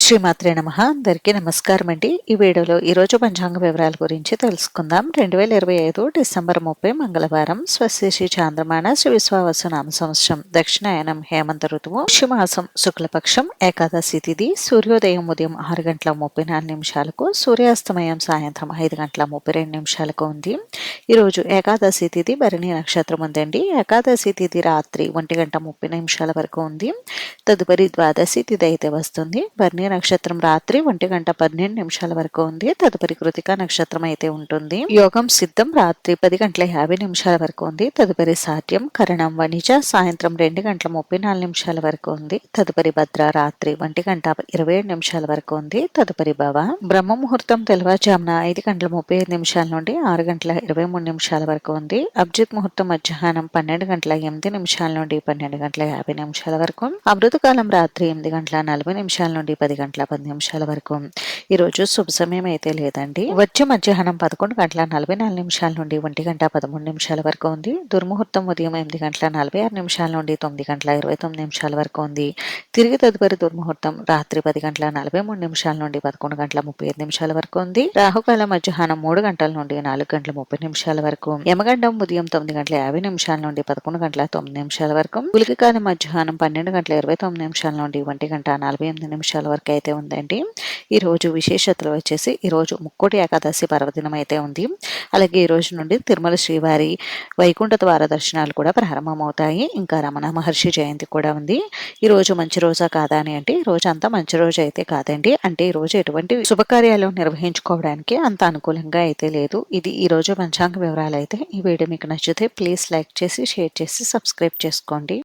శ్రీమాత్రే నమః. అందరికీ నమస్కారం అండి. ఈ వీడియోలో ఈరోజు పంచాంగ వివరాల గురించి తెలుసుకుందాం. 2025 డిసెంబర్ 30 మంగళవారం. స్వస్తి శ్రీ చాంద్రమాన శ్రీ విశ్వావసు నామ సంవత్సరం దక్షిణాయనం హేమంత ఋతువు పుష్యమాసం శుక్లపక్షం ఏకాదశి తిథి సూర్యోదయం ఉదయం 6:34 సూర్యాస్తమయం సాయంత్రం 5:32 ఉంది. ఈరోజు ఏకాదశి తిథి భరణి నక్షత్రం ఉందండి. ఏకాదశి తిథి రాత్రి 1:30 వరకు ఉంది. తదుపరి ద్వాదశి తిథి అయితే వస్తుంది. భరణి నక్షత్రం రాత్రి 1:12 వరకు ఉంది. తదుపరి కృతిక నక్షత్రం అయితే ఉంటుంది. యోగం సిద్ధం రాత్రి 10:50 వరకు ఉంది. తదుపరి సాధ్యం కరణం వణిజ సాయంత్రం 2:34 వరకు ఉంది. తదుపరి భద్ర రాత్రి 1:27 వరకు ఉంది. తదుపరి భవ బ్రహ్మ ముహూర్తం తెల్లవారుజామున 5:35 నుండి 6:23 వరకు ఉంది. అభిజిత్ ముహూర్తం మధ్యాహ్నం 12:08 నుండి 12:50 వరకు. అమృత కాలం రాత్రి 8:40 నుండి 10:10 వరకు. ఈరోజు శుభ సమయం అయితే లేదండి. వచ్చే మధ్యాహ్నం 11:44 నుండి 1:13 వరకు ఉంది. దుర్ముహూర్తం ఉదయం 8:46 నుండి 9:29 వరకు ఉంది. తిరిగి తదుపరి దుర్ముహూర్తం రాత్రి 10:43 నుండి 11:35 వరకు ఉంది. రాహుకాలం మధ్యాహ్నం 3 గంటల నుండి 4:30 వరకు. యమగండం ఉదయం 9:50 నుండి 11:09 వరకు. గులిక కాలం మధ్యాహ్నం 12:29 నుండి 1:48 వరకు అయితే ఉందండి. ఈ రోజు విశేషతలు వచ్చేసి ఈ రోజు ముక్కోటి ఏకాదశి పర్వదినం అయితే ఉంది. అలాగే ఈ రోజు నుండి తిరుమల శ్రీవారి వైకుంఠ ద్వార దర్శనాలు కూడా ప్రారంభమవుతాయి. ఇంకా రమణ మహర్షి జయంతి కూడా ఉంది. ఈ రోజు మంచి రోజా కాదా అని అంటే ఈ రోజు అంతా మంచి రోజు అయితే కాదండి. అంటే ఈ రోజు ఎటువంటి శుభకార్యాలు నిర్వహించుకోవడానికి అంత అనుకూలంగా అయితే లేదు. ఇది ఈ రోజు పంచాంగ వివరాలు అయితే. ఈ వీడియో మీకు నచ్చితే ప్లీజ్ లైక్ చేసి షేర్ చేసి సబ్స్క్రైబ్ చేసుకోండి.